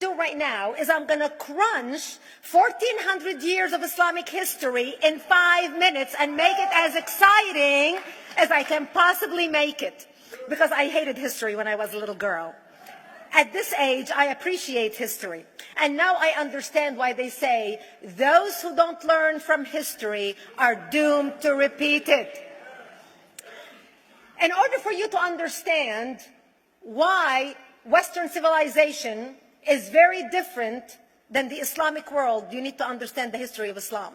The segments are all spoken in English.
do right now is I'm going to crunch 1,400 years of Islamic history in 5 minutes and make it as exciting as I can possibly make it. Because I hated history when I was a little girl. At this age, I appreciate history. And now I understand why they say those who don't learn from history are doomed to repeat it. In order for you to understand why Western civilization is very different than the Islamic world, you need to understand the history of Islam.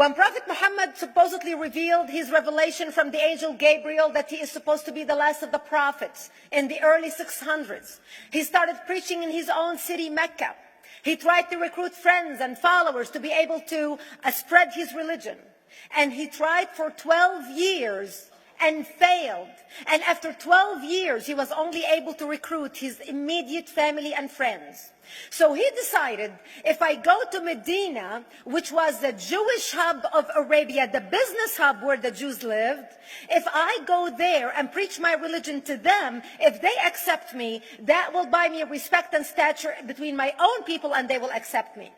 When Prophet Muhammad supposedly revealed his revelation from the angel Gabriel that he is supposed to be the last of the prophets in the early 600s, he started preaching in his own city, Mecca. He tried to recruit friends and followers to be able to spread his religion. And he tried for 12 years and failed. And after 12 years, he was only able to recruit his immediate family and friends. So he decided, if I go to Medina, which was the Jewish hub of Arabia, the business hub where the Jews lived, if I go there and preach my religion to them, if they accept me, that will buy me respect and stature between my own people, and they will accept me.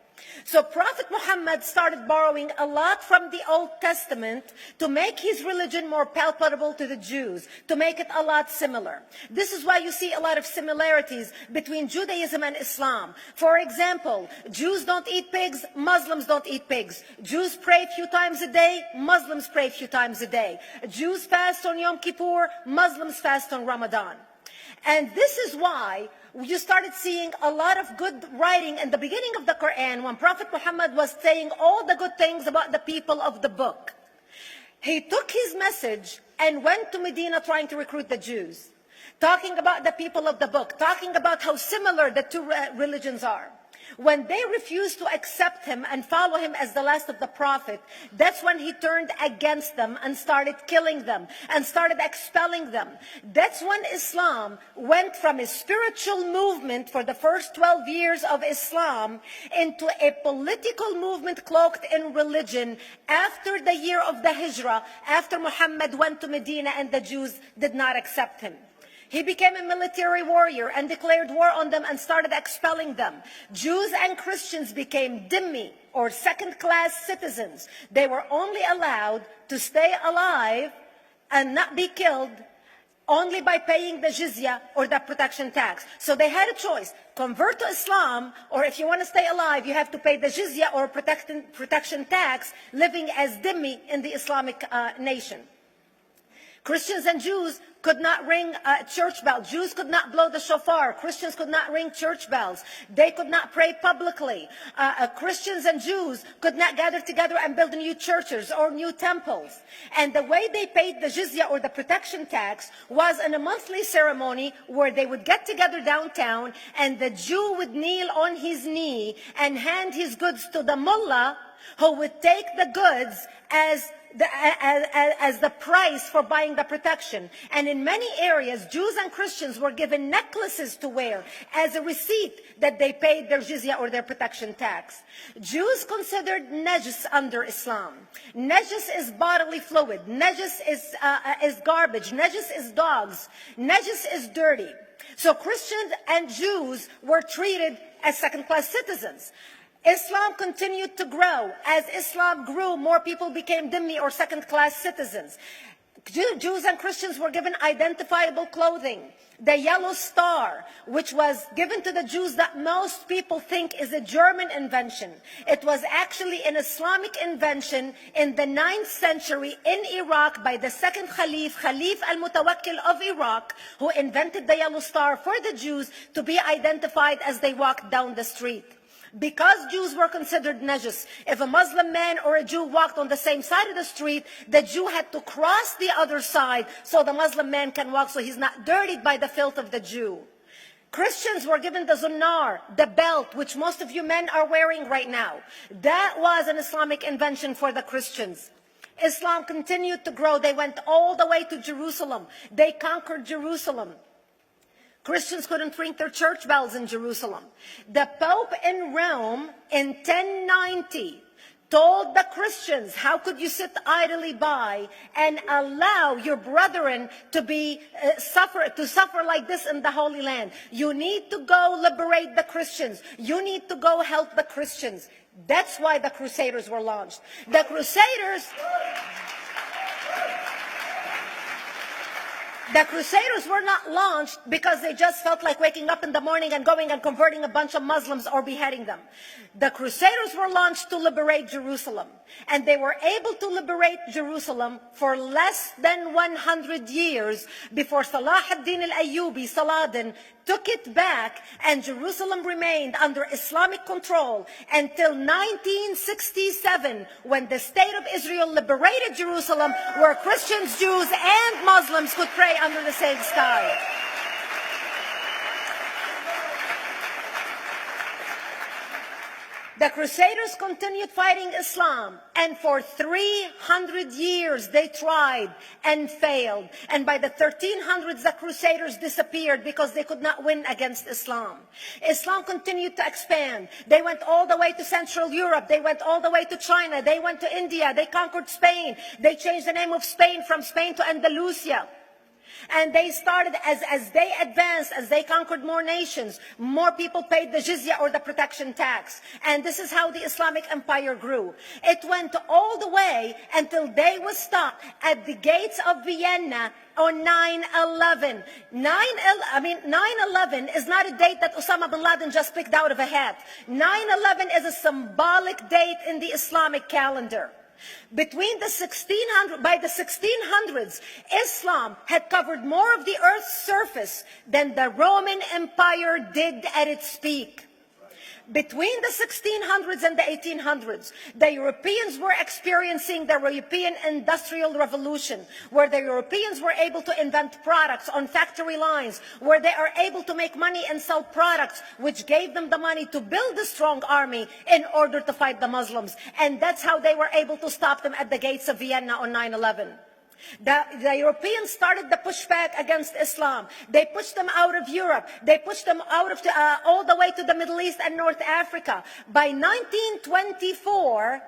So Prophet Muhammad started borrowing a lot from the Old Testament to make his religion more palpable to the Jews, to make it a lot similar. This is why you see a lot of similarities between Judaism and Islam. For example, Jews don't eat pigs, Muslims don't eat pigs. Jews pray a few times a day, Muslims pray a few times a day. Jews fast on Yom Kippur, Muslims fast on Ramadan. And this is why you started seeing a lot of good writing in the beginning of the Quran when Prophet Muhammad was saying all the good things about the people of the book. He took his message and went to Medina trying to recruit the Jews, talking about the people of the book, talking about how similar the two religions are. When they refused to accept him and follow him as the last of the prophet, that's when he turned against them and started killing them and started expelling them. That's when Islam went from a spiritual movement for the first 12 years of Islam into a political movement cloaked in religion after the year of the Hijrah, after Muhammad went to Medina and the Jews did not accept him. He became a military warrior and declared war on them and started expelling them. Jews and Christians became dhimmi, or second-class citizens. They were only allowed to stay alive and not be killed only by paying the jizya, or the protection tax. So they had a choice: convert to Islam, or if you want to stay alive, you have to pay the jizya or protection tax, living as dhimmi in the Islamic nation. Christians and Jews could not ring church bells. Jews could not blow the shofar. Christians could not ring church bells. They could not pray publicly. Christians and Jews could not gather together and build new churches or new temples. And the way they paid the jizya, or the protection tax, was in a monthly ceremony where they would get together downtown and the Jew would kneel on his knee and hand his goods to the mullah, who would take the goods as the price for buying the protection. And in many areas, Jews and Christians were given necklaces to wear as a receipt that they paid their jizya, or their protection tax. Jews considered najis under Islam. Najis is bodily fluid. Najis is garbage. Najis is dogs. Najis is dirty. So Christians and Jews were treated as second-class citizens. Islam continued to grow. As Islam grew, more people became dhimmi, or second-class citizens. Jews and Christians were given identifiable clothing. The yellow star, which was given to the Jews that most people think is a German invention. It was actually an Islamic invention in the 9th century in Iraq by the second Khalif al-Mutawakkil of Iraq, who invented the yellow star for the Jews to be identified as they walked down the street. Because Jews were considered najis, if a Muslim man or a Jew walked on the same side of the street, the Jew had to cross the other side so the Muslim man can walk, so he's not dirtied by the filth of the Jew. Christians were given the zunnar, the belt, which most of you men are wearing right now. That was an Islamic invention for the Christians. Islam continued to grow. They went all the way to Jerusalem. They conquered Jerusalem. Christians couldn't ring their church bells in Jerusalem. The Pope in Rome in 1090 told the Christians, how could you sit idly by and allow your brethren to be suffer like this in the Holy Land? You need to go liberate the Christians. You need to go help the Christians. That's why the Crusaders were launched. The Crusaders were not launched because they just felt like waking up in the morning and going and converting a bunch of Muslims or beheading them. The Crusaders were launched to liberate Jerusalem. And they were able to liberate Jerusalem for less than 100 years before Salah ad-Din al-Ayyubi, Saladin, took it back, and Jerusalem remained under Islamic control until 1967, when the State of Israel liberated Jerusalem, where Christians, Jews, and Muslims could pray under the same sky. The Crusaders continued fighting Islam, and for 300 years they tried and failed. And by the 1300s, the Crusaders disappeared because they could not win against Islam. Islam continued to expand. They went all the way to Central Europe. They went all the way to China. They went to India. They conquered Spain. They changed the name of Spain from Spain to Andalusia. And they started, as they advanced, as they conquered more nations, more people paid the jizya, or the protection tax. And this is how the Islamic Empire grew. It went all the way until they were stopped at the gates of Vienna on 9/11. 9/11 is not a date that Osama bin Laden just picked out of a hat. 9/11 is a symbolic date in the Islamic calendar. By the 1600s, Islam had covered more of the earth's surface than the Roman Empire did at its peak. Between the 1600s and the 1800s, the Europeans were experiencing the European Industrial Revolution, where the Europeans were able to invent products on factory lines, where they are able to make money and sell products, which gave them the money to build a strong army in order to fight the Muslims. And that's how they were able to stop them at the gates of Vienna on 9/11. The Europeans started the pushback against Islam. They pushed them out of Europe. They pushed them out of all the way to the Middle East and North Africa. By 1924,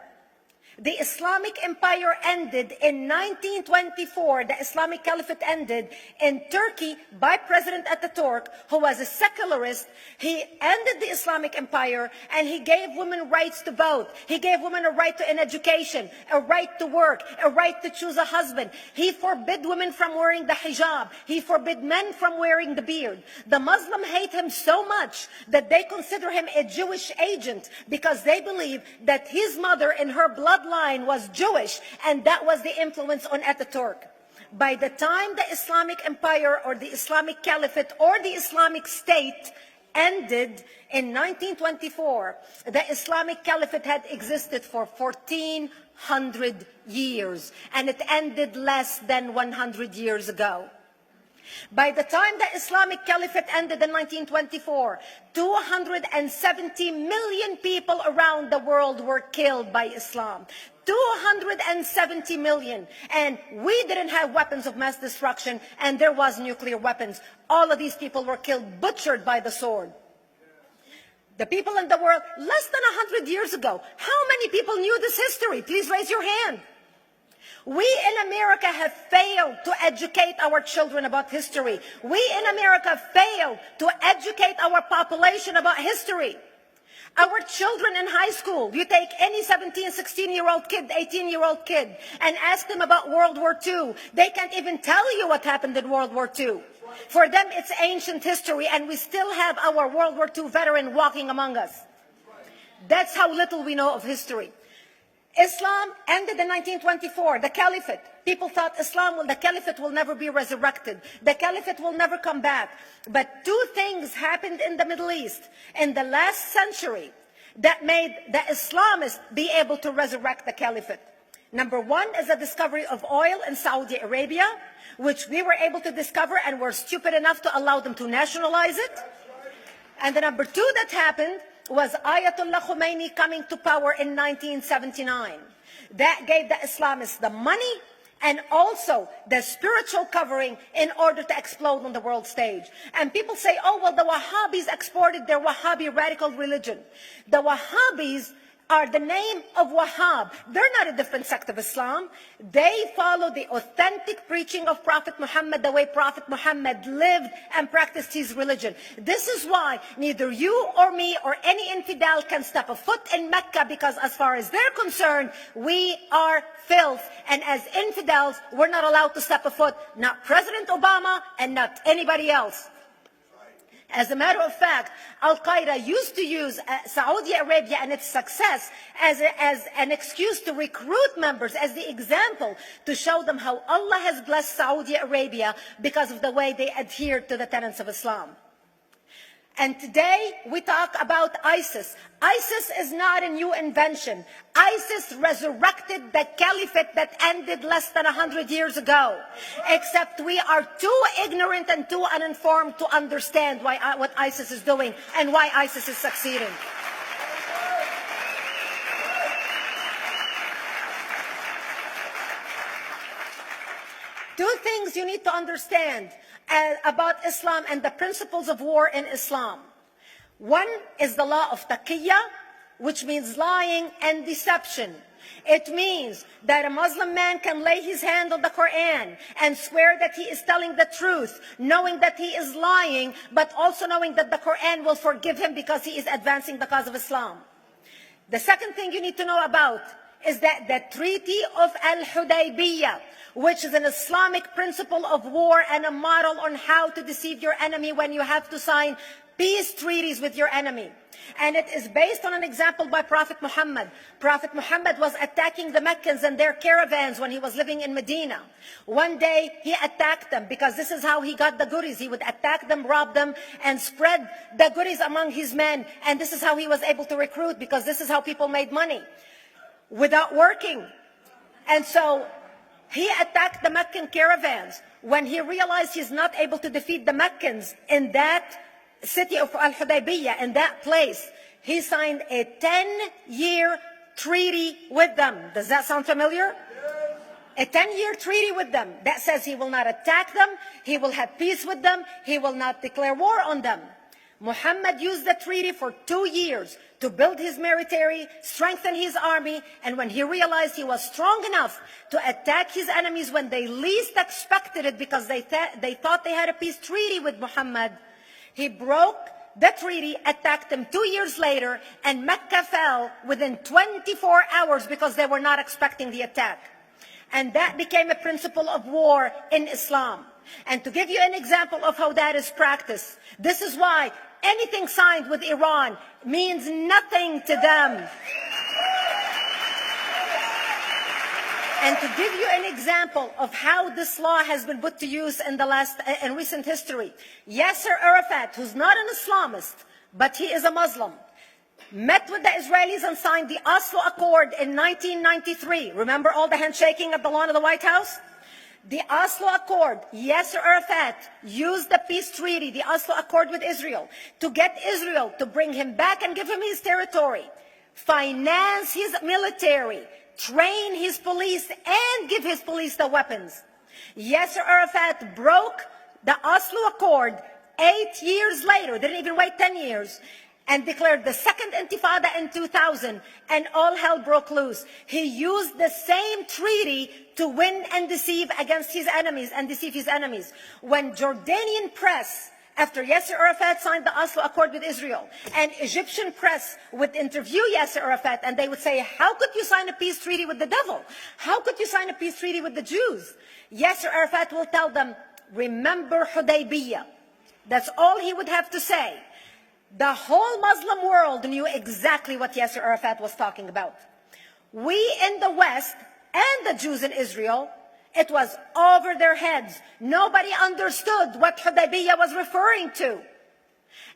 the Islamic Empire ended. In 1924, the Islamic Caliphate ended in Turkey by President Ataturk, who was a secularist. He ended the Islamic Empire, and he gave women rights to vote. He gave women a right to an education, a right to work, a right to choose a husband. He forbid women from wearing the hijab. He forbid men from wearing the beard. The Muslims hate him so much that they consider him a Jewish agent, because they believe that his mother and her bloodline was Jewish, and that was the influence on Ataturk. By the time the Islamic Empire, or the Islamic Caliphate, or the Islamic State ended in 1924, the Islamic Caliphate had existed for 1400 years, and it ended less than 100 years ago. By the time the Islamic Caliphate ended in 1924, 270 million people around the world were killed by Islam. 270 million. And we didn't have weapons of mass destruction, and there was nuclear weapons. All of these people were killed, butchered by the sword. The people in the world, less than 100 years ago, how many people knew this history? Please raise your hand. We in America have failed to educate our children about history. We in America failed to educate our population about history. Our children in high school, you take any 17, 16-year-old kid, 18-year-old kid, and ask them about World War II. They can't even tell you what happened in World War II. For them, it's ancient history, and we still have our World War II veteran walking among us. That's how little we know of history. Islam ended in 1924, the Caliphate. People thought the Caliphate will never be resurrected. The Caliphate will never come back. But two things happened in the Middle East in the last century that made the Islamists be able to resurrect the Caliphate. Number one is the discovery of oil in Saudi Arabia, which we were able to discover and were stupid enough to allow them to nationalize it. And the number two that happened was Ayatollah Khomeini coming to power in 1979. That gave the Islamists the money and also the spiritual covering in order to explode on the world stage. And people say, oh, well, the Wahhabis exported their Wahhabi radical religion. The Wahhabis are the name of Wahhab. They're not a different sect of Islam. They follow the authentic preaching of Prophet Muhammad, the way Prophet Muhammad lived and practiced his religion. This is why neither you or me or any infidel can step a foot in Mecca, because as far as they're concerned, we are filth. And as infidels, we're not allowed to step a foot, not President Obama and not anybody else. As a matter of fact, Al-Qaeda used to use Saudi Arabia and its success as an excuse to recruit members, as the example, to show them how Allah has blessed Saudi Arabia because of the way they adhere to the tenets of Islam. And today we talk about ISIS. ISIS is not a new invention. ISIS resurrected the caliphate that ended less than 100 years ago. Except we are too ignorant and too uninformed to understand what ISIS is doing and why ISIS is succeeding. Two things you need to understand about Islam and the principles of war in Islam. One is the law of taqiyya, which means lying and deception. It means that a Muslim man can lay his hand on the Quran and swear that he is telling the truth, knowing that he is lying, but also knowing that the Quran will forgive him because he is advancing the cause of Islam. The second thing you need to know about is that the Treaty of Al-Hudaybiyah, which is an Islamic principle of war and a model on how to deceive your enemy when you have to sign peace treaties with your enemy. And it is based on an example by Prophet Muhammad. Prophet Muhammad was attacking the Meccans and their caravans when he was living in Medina. One day he attacked them because this is how he got the goodies. He would attack them, rob them, and spread the goodies among his men. And this is how he was able to recruit, because this is how people made money without working. And so he attacked the Meccan caravans. When he realized he's not able to defeat the Meccans in that city of Al-Hudaybiyah, in that place, he signed a 10-year treaty with them. Does that sound familiar? A 10-year treaty with them that says he will not attack them, he will have peace with them, he will not declare war on them. Muhammad used the treaty for 2 years to build his military, strengthen his army, and when he realized he was strong enough to attack his enemies when they least expected it, because they thought they had a peace treaty with Muhammad, he broke the treaty, attacked them 2 years later, and Mecca fell within 24 hours because they were not expecting the attack. And that became a principle of war in Islam. And to give you an example of how that is practiced, this is why anything signed with Iran means nothing to them. And to give you an example of how this law has been put to use in recent history, Yasser Arafat, who's not an Islamist, but he is a Muslim, met with the Israelis and signed the Oslo Accord in 1993. Remember all the handshaking at the lawn of the White House? The Oslo Accord, Yasser Arafat used the peace treaty, the Oslo Accord with Israel, to get Israel to bring him back and give him his territory, finance his military, train his police, and give his police the weapons. Yasser Arafat broke the Oslo Accord 8 years later, didn't even wait 10 years, and declared the second Intifada in 2000, and all hell broke loose. He used the same treaty to win and deceive against his enemies and deceive his enemies. When Jordanian press, after Yasser Arafat signed the Oslo Accord with Israel, and Egyptian press would interview Yasser Arafat, and they would say, how could you sign a peace treaty with the devil? How could you sign a peace treaty with the Jews? Yasser Arafat will tell them, remember Hudaybiyah. That's all he would have to say. The whole Muslim world knew exactly what Yasser Arafat was talking about. We in the West and the Jews in Israel, it was over their heads. Nobody understood what Hudaybiyah was referring to.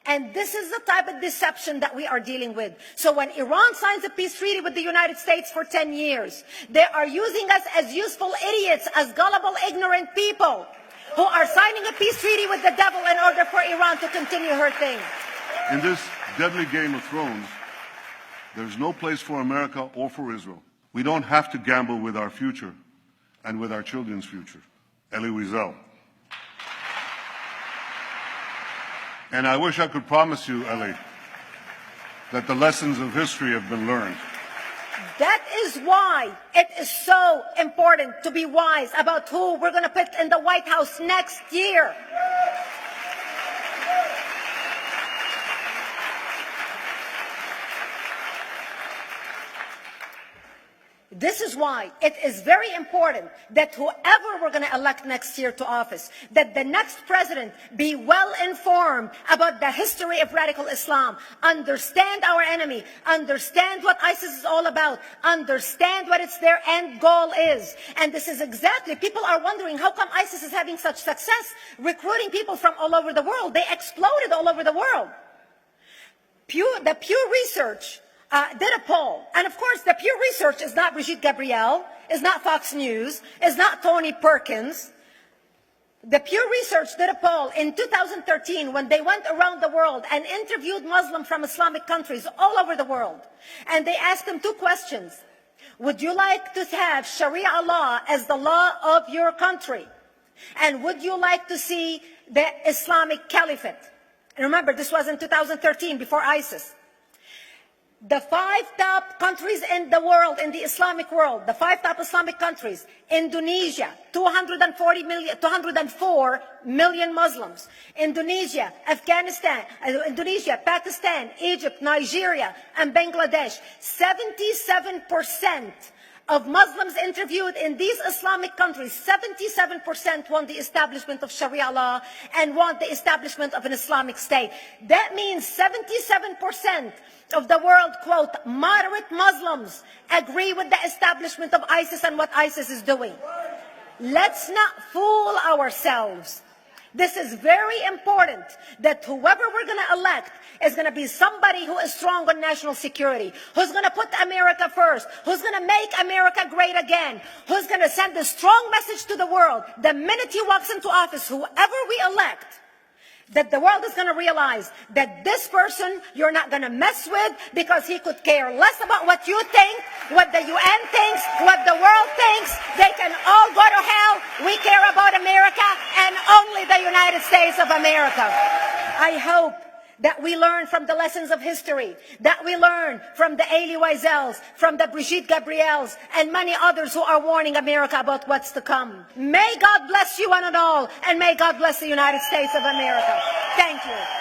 And this is the type of deception that we are dealing with. So when Iran signs a peace treaty with the United States for 10 years, they are using us as useful idiots, as gullible, ignorant people who are signing a peace treaty with the devil in order for Iran to continue her thing. In this deadly game of thrones, there's no place for America or for Israel. We don't have to gamble with our future and with our children's future. Elie Wiesel. And I wish I could promise you, Elie, that the lessons of history have been learned. That is why it is so important to be wise about who we're going to put in the White House next year. This is why it is very important that whoever we're going to elect next year to office, that the next president be well informed about the history of radical Islam, understand our enemy, understand what ISIS is all about, understand what their end goal is. And this is exactly, people are wondering how come ISIS is having such success recruiting people from all over the world. They exploded all over the world. The Pew Research did a poll. And of course, the Pew Research is not Brigitte Gabriel, is not Fox News, is not Tony Perkins. The Pew Research did a poll in 2013 when they went around the world and interviewed Muslims from Islamic countries all over the world. And they asked them two questions. Would you like to have Sharia law as the law of your country? And would you like to see the Islamic Caliphate? And remember, this was in 2013, before ISIS. The 5 top countries in the world, in the Islamic world, the 5 top Islamic countries: Indonesia, 204 million Muslims. Indonesia, Pakistan, Egypt, Nigeria, and Bangladesh. 77% of Muslims interviewed in these Islamic countries, 77% want the establishment of Sharia law and want the establishment of an Islamic state. That means 77% of the world, quote, moderate Muslims agree with the establishment of ISIS and what ISIS is doing. Let's not fool ourselves. This is very important, that whoever we're going to elect is going to be somebody who is strong on national security, who's going to put America first, who's going to make America great again, who's going to send a strong message to the world. The minute he walks into office, whoever we elect, that the world is going to realize that this person you're not going to mess with, because he could care less about what you think, what the UN thinks, what the world thinks. They can all go to hell. We care about America and only the United States of America. I hope that we learn from the lessons of history, that we learn from the Elie Wiesels, from the Brigitte Gabriels, and many others who are warning America about what's to come. May God bless you one and all, and may God bless the United States of America. Thank you.